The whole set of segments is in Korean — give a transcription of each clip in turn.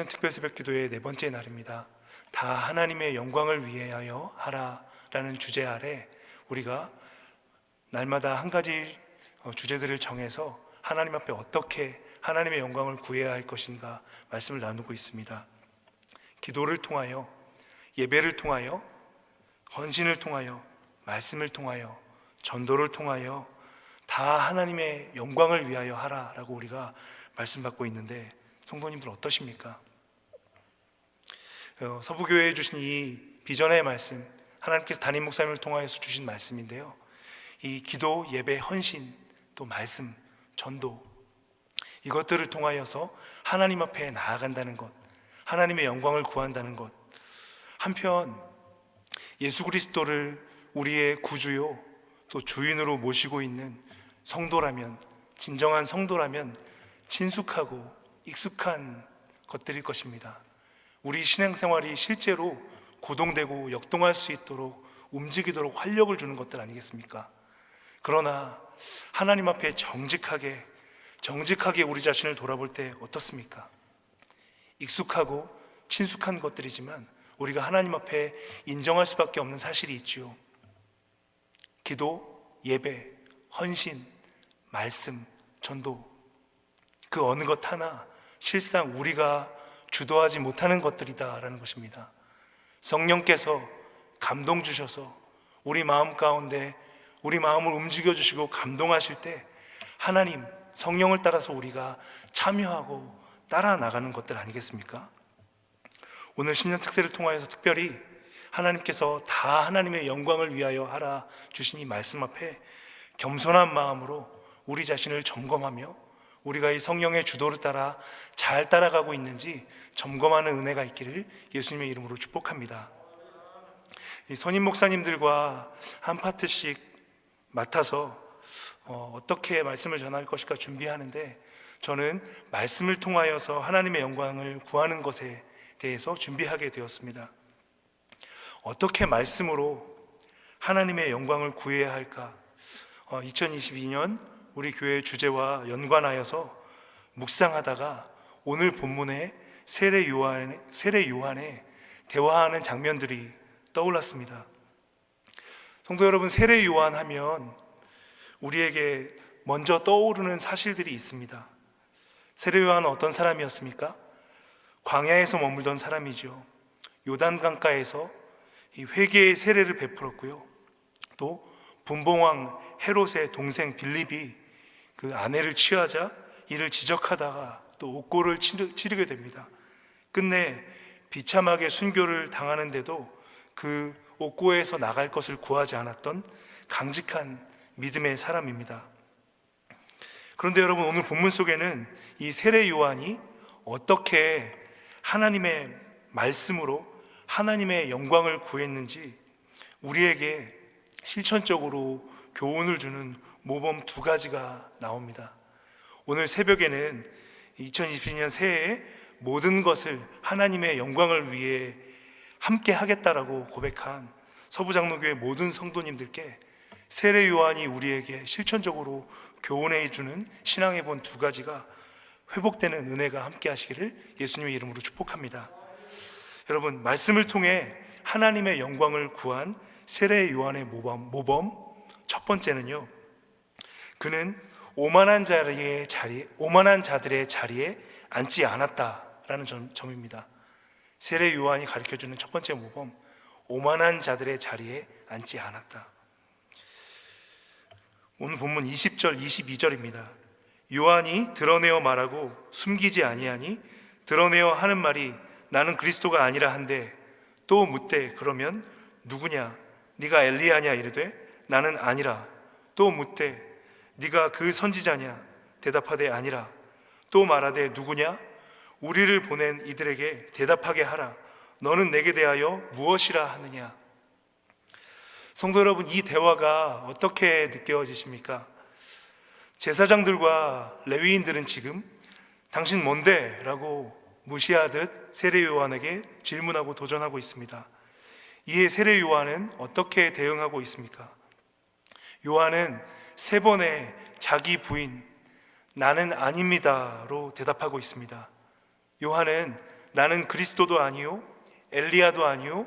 신년 특별 새벽 기도의 네 번째 날입니다. 다 하나님의 영광을 위하여 하라라는 주제 아래 우리가 날마다 한 가지 주제들을 정해서 하나님 앞에 어떻게 하나님의 영광을 구해야 할 것인가 말씀을 나누고 있습니다. 기도를 통하여, 예배를 통하여, 헌신을 통하여, 말씀을 통하여, 전도를 통하여 다 하나님의 영광을 위하여 하라라고 우리가 말씀받고 있는데, 성도님들 어떠십니까? 서부교회에 주신 이 비전의 말씀, 하나님께서 담임 목사님을 통하여서 주신 말씀인데요, 이 기도, 예배, 헌신, 또 말씀, 전도, 이것들을 통하여서 하나님 앞에 나아간다는 것, 하나님의 영광을 구한다는 것, 한편 예수 그리스도를 우리의 구주요 또 주인으로 모시고 있는 성도라면, 진정한 성도라면 친숙하고 익숙한 것들일 것입니다. 우리 신앙생활이 실제로 고동되고 역동할 수 있도록 움직이도록 활력을 주는 것들 아니겠습니까? 그러나 하나님 앞에 정직하게 우리 자신을 돌아볼 때 어떻습니까? 익숙하고 친숙한 것들이지만 우리가 하나님 앞에 인정할 수밖에 없는 사실이 있지요. 기도, 예배, 헌신, 말씀, 전도, 그 어느 것 하나 실상 우리가 주도하지 못하는 것들이다라는 것입니다. 성령께서 감동 주셔서 우리 마음 가운데 우리 마음을 움직여 주시고 감동하실 때 하나님, 성령을 따라서 우리가 참여하고 따라 나가는 것들 아니겠습니까? 오늘 신년 특세를 통하여서 특별히 하나님께서 다 하나님의 영광을 위하여 하라 주신 이 말씀 앞에 겸손한 마음으로 우리 자신을 점검하며 우리가 이 성령의 주도를 따라 잘 따라가고 있는지 점검하는 은혜가 있기를 예수님의 이름으로 축복합니다. 이 선임 목사님들과 한 파트씩 맡아서 어떻게 말씀을 전할 것일까 준비하는데, 저는 말씀을 통하여서 하나님의 영광을 구하는 것에 대해서 준비하게 되었습니다. 어떻게 말씀으로 하나님의 영광을 구해야 할까? 2022년 우리 교회 주제와 연관하여서 묵상하다가 오늘 본문에 세례 요한의 대화하는 장면들이 떠올랐습니다. 성도 여러분, 세례 요한 하면 우리에게 먼저 떠오르는 사실들이 있습니다. 세례 요한은 어떤 사람이었습니까? 광야에서 머물던 사람이죠. 요단강가에서 이 회개의 세례를 베풀었고요. 또 분봉왕 헤롯의 동생 빌립이 그 아내를 취하자 이를 지적하다가 또 옥고를 치르게 됩니다. 끝내 비참하게 순교를 당하는데도 그 옥고에서 나갈 것을 구하지 않았던 강직한 믿음의 사람입니다. 그런데 여러분, 오늘 본문 속에는 이 세례 요한이 어떻게 하나님의 말씀으로 하나님의 영광을 구했는지 우리에게 실천적으로 교훈을 주는 모범 두 가지가 나옵니다. 오늘 새벽에는 2022년 새해에 모든 것을 하나님의 영광을 위해 함께 하겠다라고 고백한 서부장로교회 모든 성도님들께 세례 요한이 우리에게 실천적으로 교훈해 주는 신앙의 본 두 가지가 회복되는 은혜가 함께 하시기를 예수님의 이름으로 축복합니다. 여러분, 말씀을 통해 하나님의 영광을 구한 세례 요한의 모범 첫 번째는요, 그는 오만한 자들의 자리에 앉지 않았다라는 점입니다. 세례 요한이 가르쳐주는 첫 번째 모범, 오만한 자들의 자리에 앉지 않았다. 오늘 본문 20절 22절입니다. 요한이 드러내어 말하고 숨기지 아니하니 드러내어 하는 말이 나는 그리스도가 아니라 한데 또 묻되 그러면 누구냐? 네가 엘리야냐 이르되 나는 아니라. 또 묻되 네가 그 선지자냐? 대답하되 아니라. 또 말하되 누구냐? 우리를 보낸 이들에게 대답하게 하라. 너는 내게 대하여 무엇이라 하느냐? 성도 여러분, 이 대화가 어떻게 느껴지십니까? 제사장들과 레위인들은 지금 당신 뭔데? 라고 무시하듯 세례 요한에게 질문하고 도전하고 있습니다. 이에 세례 요한은 어떻게 대응하고 있습니까? 요한은 세 번의 자기 부인 나는 아닙니다로 대답하고 있습니다. 요한은 나는 그리스도도 아니요 엘리야도 아니요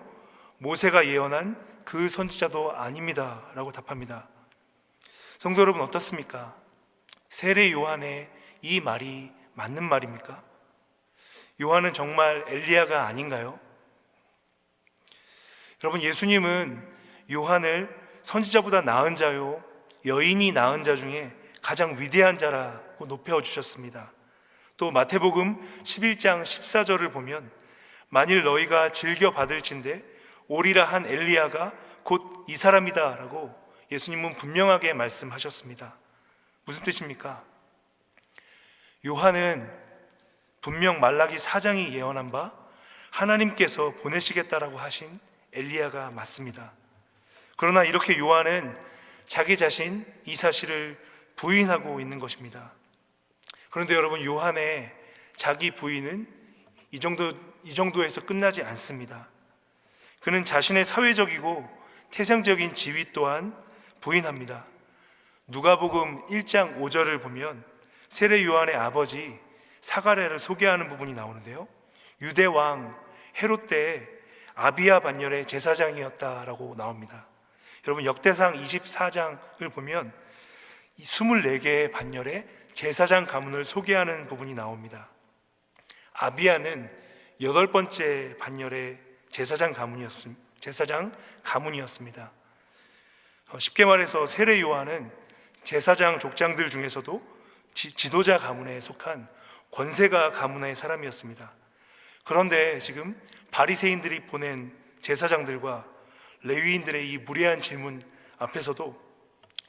모세가 예언한 그 선지자도 아닙니다 라고 답합니다. 성도 여러분, 어떻습니까? 세례 요한의 이 말이 맞는 말입니까? 요한은 정말 엘리야가 아닌가요? 여러분, 예수님은 요한을 선지자보다 나은 자요 여인이 낳은 자 중에 가장 위대한 자라고 높여주셨습니다. 또 마태복음 11장 14절을 보면 만일 너희가 즐겨 받을진대 오리라 한 엘리야가 곧 이 사람이다 라고 예수님은 분명하게 말씀하셨습니다. 무슨 뜻입니까? 요한은 분명 말라기 4장이 예언한 바 하나님께서 보내시겠다라고 하신 엘리야가 맞습니다. 그러나 이렇게 요한은 자기 자신 이 사실을 부인하고 있는 것입니다. 그런데 여러분, 요한의 자기 부인은 이 정도에서 끝나지 않습니다. 그는 자신의 사회적이고 태생적인 지위 또한 부인합니다. 누가복음 1장 5절을 보면 세례 요한의 아버지 사가랴를 소개하는 부분이 나오는데요, 유대 왕 헤롯 때 아비야 반열의 제사장이었다라고 나옵니다. 여러분, 역대상 24장을 보면 24개의 반열의 제사장 가문을 소개하는 부분이 나옵니다. 아비야는 8번째 반열의 제사장 가문이었습니다. 쉽게 말해서 세례 요한은 제사장 족장들 중에서도 지도자 가문에 속한 권세가 가문의 사람이었습니다. 그런데 지금 바리새인들이 보낸 제사장들과 레위인들의 이 무례한 질문 앞에서도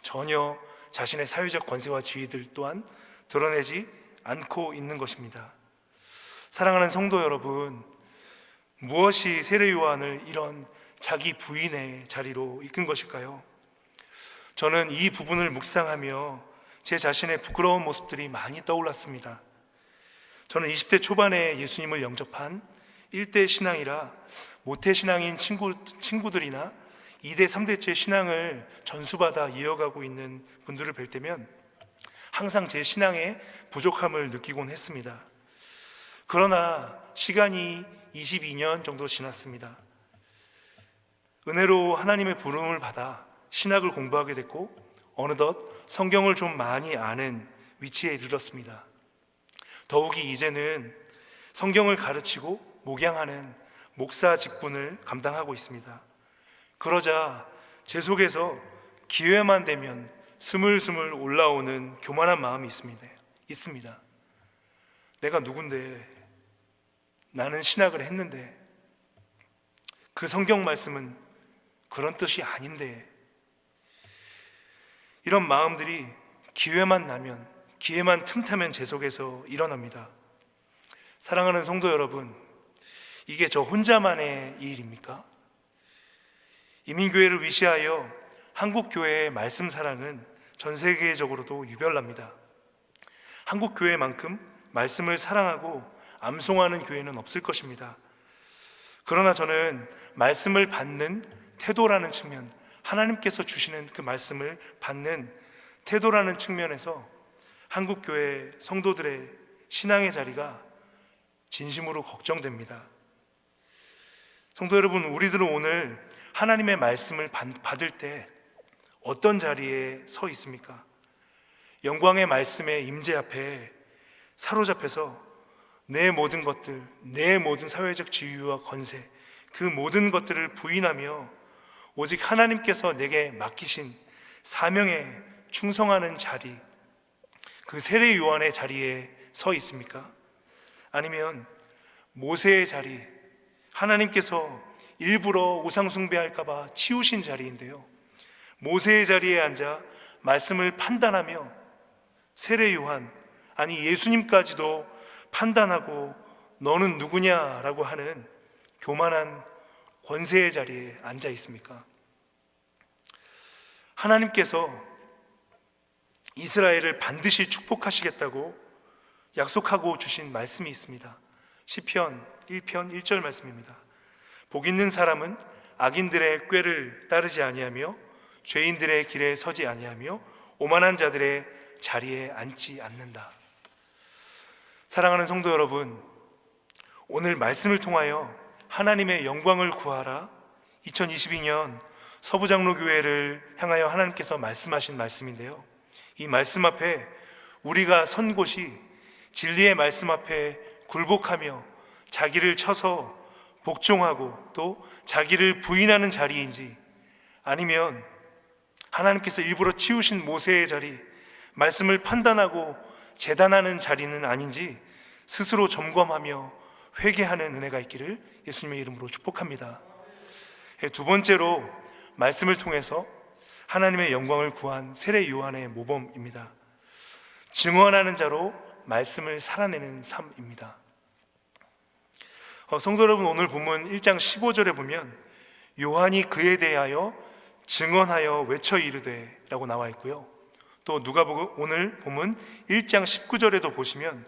전혀 자신의 사회적 권세와 지위들 또한 드러내지 않고 있는 것입니다. 사랑하는 성도 여러분, 무엇이 세례 요한을 이런 자기 부인의 자리로 이끈 것일까요? 저는 이 부분을 묵상하며 제 자신의 부끄러운 모습들이 많이 떠올랐습니다. 저는 20대 초반에 예수님을 영접한 1대 신앙이라 모태 신앙인 친구들이나 2대, 3대째 신앙을 전수받아 이어가고 있는 분들을 뵐 때면 항상 제 신앙에 부족함을 느끼곤 했습니다. 그러나 시간이 22년 정도 지났습니다. 은혜로 하나님의 부름을 받아 신학을 공부하게 됐고 어느덧 성경을 좀 많이 아는 위치에 이르렀습니다. 더욱이 이제는 성경을 가르치고 목양하는 목사 직분을 감당하고 있습니다. 그러자 제 속에서 기회만 되면 스물스물 올라오는 교만한 마음이 있습니다. 내가 누군데, 나는 신학을 했는데, 그 성경 말씀은 그런 뜻이 아닌데, 이런 마음들이 기회만 틈타면 제 속에서 일어납니다. 사랑하는 성도 여러분, 이게 저 혼자만의 일입니까? 이민교회를 위시하여 한국교회의 말씀 사랑은 전 세계적으로도 유별납니다. 한국교회만큼 말씀을 사랑하고 암송하는 교회는 없을 것입니다. 그러나 저는 말씀을 받는 태도라는 측면, 하나님께서 주시는 그 말씀을 받는 태도라는 측면에서 한국교회 성도들의 신앙의 자리가 진심으로 걱정됩니다. 성도 여러분, 우리들은 오늘 하나님의 말씀을 받을 때 어떤 자리에 서 있습니까? 영광의 말씀의 임재 앞에 사로잡혀서 내 모든 것들, 내 모든 사회적 지위와 권세, 그 모든 것들을 부인하며 오직 하나님께서 내게 맡기신 사명에 충성하는 자리, 그 세례 요한의 자리에 서 있습니까? 아니면 모세의 자리, 하나님께서 일부러 우상 숭배할까봐 치우신 자리인데요, 모세의 자리에 앉아 말씀을 판단하며 세례 요한, 아니 예수님까지도 판단하고 너는 누구냐라고 하는 교만한 권세의 자리에 앉아 있습니까? 하나님께서 이스라엘을 반드시 축복하시겠다고 약속하고 주신 말씀이 있습니다. 시편 1편 1절 말씀입니다. 복 있는 사람은 악인들의 꾀를 따르지 아니하며 죄인들의 길에 서지 아니하며 오만한 자들의 자리에 앉지 않는다. 사랑하는 성도 여러분, 오늘 말씀을 통하여 하나님의 영광을 구하라, 2022년 서부장로교회를 향하여 하나님께서 말씀하신 말씀인데요, 이 말씀 앞에 우리가 선 곳이 진리의 말씀 앞에 굴복하며 자기를 쳐서 복종하고 또 자기를 부인하는 자리인지, 아니면 하나님께서 일부러 치우신 모세의 자리, 말씀을 판단하고 재단하는 자리는 아닌지 스스로 점검하며 회개하는 은혜가 있기를 예수님의 이름으로 축복합니다. 두 번째로 말씀을 통해서 하나님의 영광을 구한 세례 요한의 모범입니다. 증언하는 자로 말씀을 살아내는 삶입니다. 성도 여러분, 오늘 본문 1장 15절에 보면 요한이 그에 대하여 증언하여 외쳐 이르되 라고 나와 있고요, 또 누가복음 오늘 본문 1장 19절에도 보시면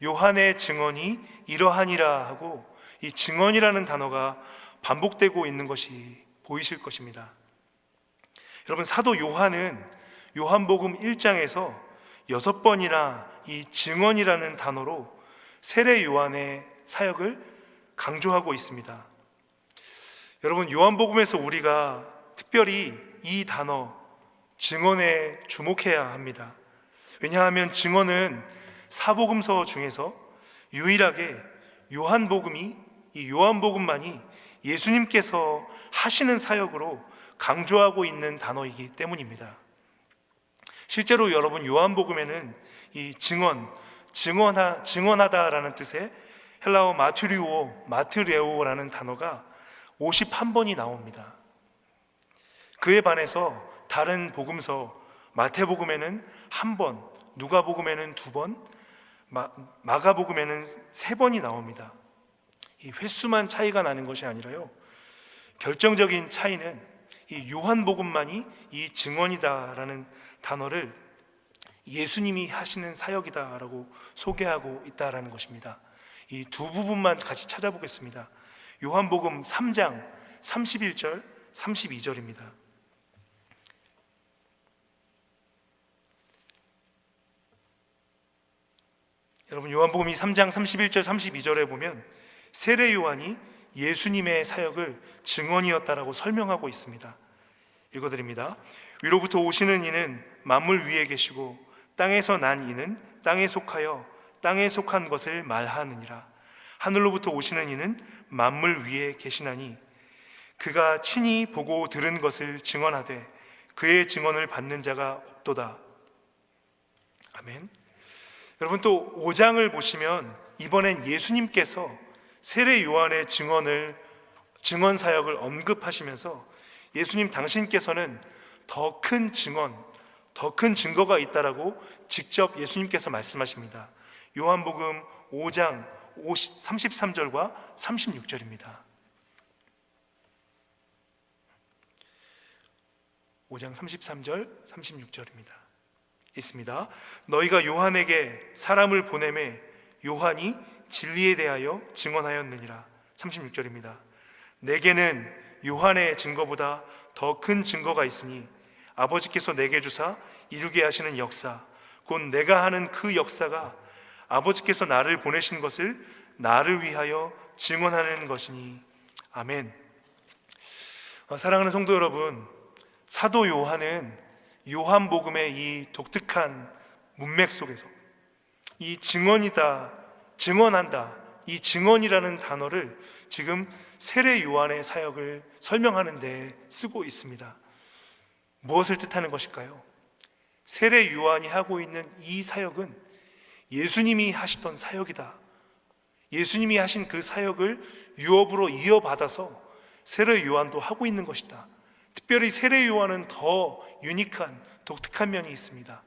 요한의 증언이 이러하니라 하고 이 증언이라는 단어가 반복되고 있는 것이 보이실 것입니다. 여러분, 사도 요한은 요한복음 1장에서 6번이나 이 증언이라는 단어로 세례 요한의 사역을 강조하고 있습니다. 여러분, 요한복음에서 우리가 특별히 이 단어 증언에 주목해야 합니다. 왜냐하면 증언은 사복음서 중에서 유일하게 이 요한복음만이 예수님께서 하시는 사역으로 강조하고 있는 단어이기 때문입니다. 실제로 여러분, 요한복음에는 이 증언하다라는 뜻의 헬라어 마트레오라는 단어가 51번이 나옵니다. 그에 반해서 다른 복음서 마태복음에는 1번, 누가복음에는 2번, 마가복음에는 3번이 나옵니다. 이 횟수만 차이가 나는 것이 아니라요, 결정적인 차이는 이 요한복음만이 이 증언이다라는 단어를 예수님이 하시는 사역이다라고 소개하고 있다라는 것입니다. 이 두 부분만 같이 찾아보겠습니다. 요한복음 3장 31절 32절입니다. 여러분, 요한복음 3장 31절 32절에 보면 세례 요한이 예수님의 사역을 증언이었다라고 설명하고 있습니다. 읽어드립니다. 위로부터 오시는 이는 만물 위에 계시고 땅에서 난 이는 땅에 속하여 땅에 속한 것을 말하느니라. 하늘로부터 오시는 이는 만물 위에 계시나니 그가 친히 보고 들은 것을 증언하되 그의 증언을 받는 자가 없도다. 아멘. 여러분, 또 5장을 보시면 이번엔 예수님께서 세례 요한의 증언 사역을 언급하시면서 예수님 당신께서는 더 큰 증거가 있다라고 직접 예수님께서 말씀하십니다. 요한복음 5장 33절과 36절입니다. 5장 33절 36절입니다. 있습니다. 너희가 요한에게 사람을 보내매 요한이 진리에 대하여 증언하였느니라. 36절입니다. 내게는 요한의 증거보다 더 큰 증거가 있으니 아버지께서 내게 주사 이루게 하시는 역사, 곧 내가 하는 그 역사가 아버지께서 나를 보내신 것을 나를 위하여 증언하는 것이니. 아멘. 사랑하는 성도 여러분, 사도 요한은 요한복음의 이 독특한 문맥 속에서 이 증언한다, 이 증언이라는 단어를 지금 세례 요한의 사역을 설명하는 데 쓰고 있습니다. 무엇을 뜻하는 것일까요? 세례 요한이 하고 있는 이 사역은 예수님이 하시던 사역이다. 예수님이 하신 그 사역을 유업으로 이어받아서 세례 요한도 하고 있는 것이다. 특별히 세례 요한은 더 유니크한 독특한 면이 있습니다.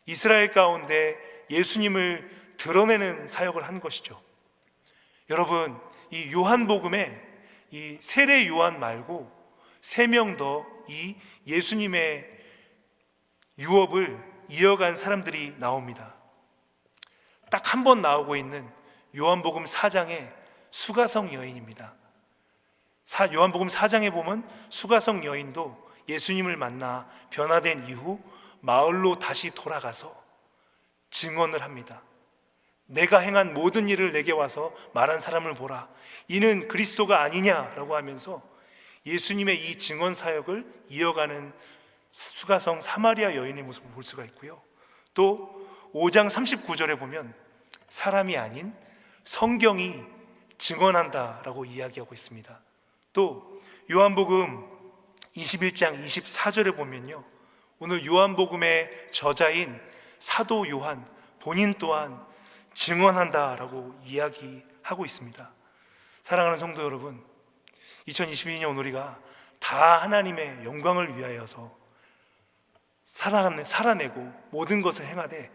이스라엘 가운데 예수님을 드러내는 사역을 한 것이죠. 여러분, 이 요한복음에 이 세례 요한 말고 3명 더 이 예수님의 유업을 이어간 사람들이 나옵니다. 딱 한 번 나오고 있는 요한복음 4장의 수가성 여인입니다. 요한복음 4장에 보면 수가성 여인도 예수님을 만나 변화된 이후 마을로 다시 돌아가서 증언을 합니다. 내가 행한 모든 일을 내게 와서 말한 사람을 보라, 이는 그리스도가 아니냐라고 하면서 예수님의 이 증언 사역을 이어가는 수가성 사마리아 여인의 모습을 볼 수가 있고요. 또 5장 39절에 보면 사람이 아닌 성경이 증언한다라고 이야기하고 있습니다. 또 요한복음 21장 24절에 보면요, 오늘 요한복음의 저자인 사도 요한 본인 또한 증언한다라고 이야기하고 있습니다. 사랑하는 성도 여러분, 2022년 우리가 다 하나님의 영광을 위하여서 살아내고 모든 것을 행하되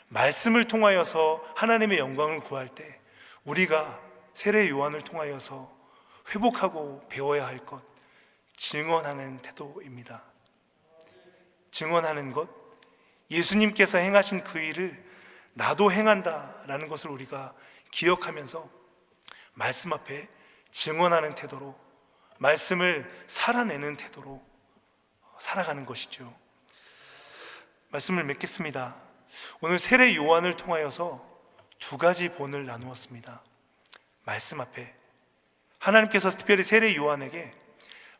말씀을 통하여서 하나님의 영광을 구할 때 우리가 세례 요한을 통하여서 회복하고 배워야 할 것, 증언하는 태도입니다. 증언하는 것, 예수님께서 행하신 그 일을 나도 행한다라는 것을 우리가 기억하면서 말씀 앞에 증언하는 태도로, 말씀을 살아내는 태도로 살아가는 것이죠. 말씀을 맺겠습니다. 오늘 세례 요한을 통하여서 두 가지 본을 나누었습니다. 말씀 앞에 하나님께서 특별히 세례 요한에게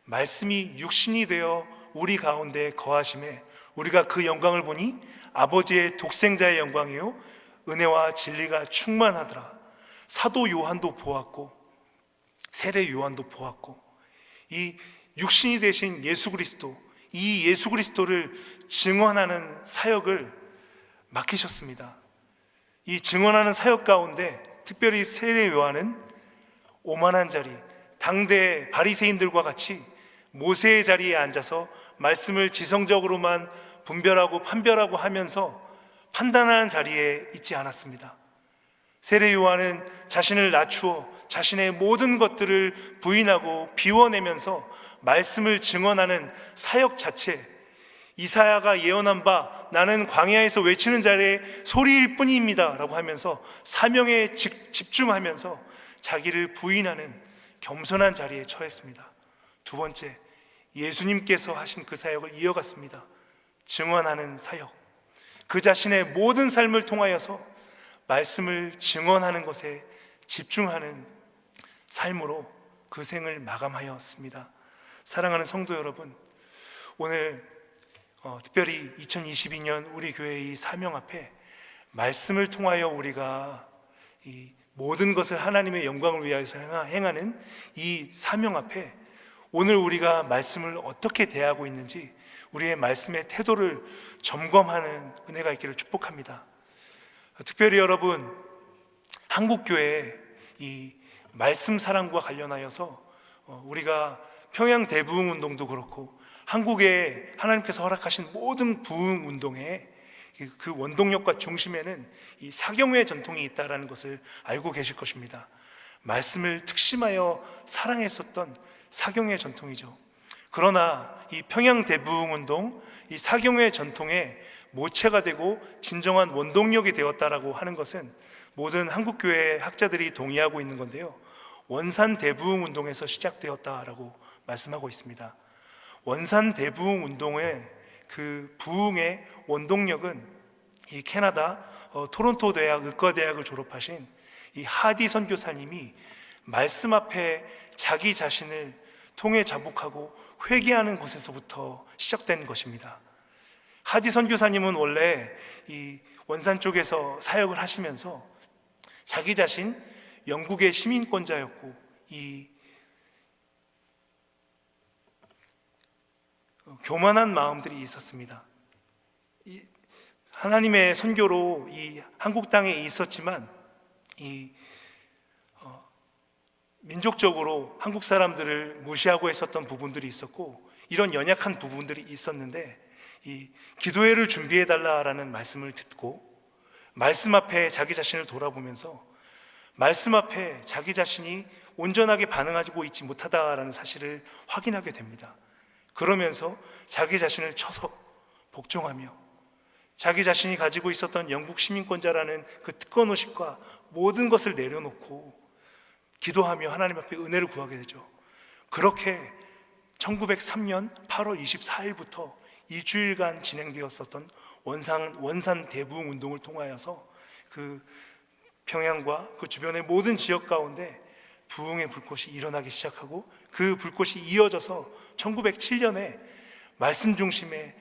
말씀이 육신이 되어 우리 가운데 거하심에 우리가 그 영광을 보니 아버지의 독생자의 영광이요 은혜와 진리가 충만하더라. 사도 요한도 보았고 세례 요한도 보았고 이 육신이 되신 예수 그리스도, 이 예수 그리스도를 증언하는 사역을 맡기셨습니다. 이 증언하는 사역 가운데 특별히 세례 요한은 오만한 자리, 당대 바리새인들과 같이 모세의 자리에 앉아서 말씀을 지성적으로만 분별하고 판별하고 하면서 판단하는 자리에 있지 않았습니다. 세례 요한은 자신을 낮추어 자신의 모든 것들을 부인하고 비워내면서 말씀을 증언하는 사역 자체, 이사야가 예언한 바 나는 광야에서 외치는 자의 소리일 뿐입니다 라고 하면서 사명에 집중하면서 자기를 부인하는 겸손한 자리에 처했습니다. 두 번째, 예수님께서 하신 그 사역을 이어갔습니다. 증언하는 사역, 그 자신의 모든 삶을 통하여서 말씀을 증언하는 것에 집중하는 삶으로 그 생을 마감하였습니다. 사랑하는 성도 여러분, 오늘 특별히 2022년 우리 교회의 사명 앞에 말씀을 통하여 우리가 이 모든 것을 하나님의 영광을 위하여서 행하는 이 사명 앞에 오늘 우리가 말씀을 어떻게 대하고 있는지 우리의 말씀의 태도를 점검하는 은혜가 있기를 축복합니다. 특별히 여러분, 한국교회 이 말씀 사랑과 관련하여서 우리가 평양 대부흥 운동도 그렇고 한국에 하나님께서 허락하신 모든 부흥 운동에 그 원동력과 중심에는 이 사경회 전통이 있다는 것을 알고 계실 것입니다. 말씀을 특심하여 사랑했었던 사경회 전통이죠. 그러나 이 평양 대부흥 운동, 이 사경회 전통의 모체가 되고 진정한 원동력이 되었다라고 하는 것은 모든 한국교회 학자들이 동의하고 있는 건데요, 원산 대부흥 운동에서 시작되었다라고 말씀하고 있습니다. 원산 대부흥 운동의 그 부흥의 원동력은 이 캐나다 토론토 대학 의과대학을 졸업하신 이 하디 선교사님이 말씀 앞에 자기 자신을 통해 자복하고 회개하는 곳에서부터 시작된 것입니다. 하디 선교사님은 원래 이 원산 쪽에서 사역을 하시면서 자기 자신 영국의 시민권자였고 이 교만한 마음들이 있었습니다. 하나님의 선교로 이 한국 땅에 있었지만 이 민족적으로 한국 사람들을 무시하고 했었던 부분들이 있었고 이런 연약한 부분들이 있었는데 이 기도회를 준비해 달라라는 말씀을 듣고 말씀 앞에 자기 자신을 돌아보면서 말씀 앞에 자기 자신이 온전하게 반응하고 있지 못하다라는 사실을 확인하게 됩니다. 그러면서 자기 자신을 쳐서 복종하며 자기 자신이 가지고 있었던 영국 시민권자라는 그 특권의식과 모든 것을 내려놓고 기도하며 하나님 앞에 은혜를 구하게 되죠. 그렇게 1903년 8월 24일부터 2주일간 진행되었었던 원산 대부흥 운동을 통하여서 그 평양과 그 주변의 모든 지역 가운데 부흥의 불꽃이 일어나기 시작하고 그 불꽃이 이어져서 1907년에 말씀 중심의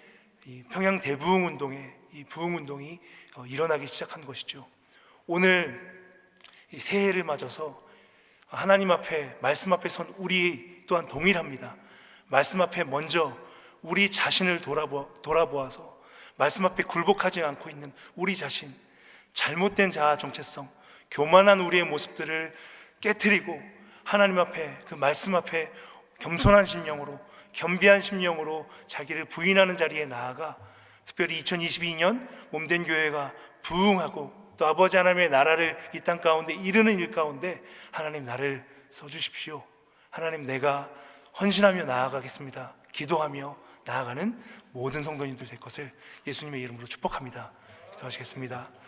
이 평양 대부흥 운동의 이 부흥 운동이 일어나기 시작한 것이죠. 오늘 이 새해를 맞아서 하나님 앞에 말씀 앞에 선 우리 또한 동일합니다. 말씀 앞에 먼저 우리 자신을 돌아보아서 말씀 앞에 굴복하지 않고 있는 우리 자신, 잘못된 자아 정체성, 교만한 우리의 모습들을 깨트리고 하나님 앞에 그 말씀 앞에 겸손한 심령으로, 겸비한 심령으로 자기를 부인하는 자리에 나아가 특별히 2022년 몸된 교회가 부흥하고 또 아버지 하나님의 나라를 이 땅 가운데 이루는 일 가운데 하나님 나를 써주십시오. 하나님 내가 헌신하며 나아가겠습니다. 기도하며 나아가는 모든 성도님들 될 것을 예수님의 이름으로 축복합니다. 기도하시겠습니다.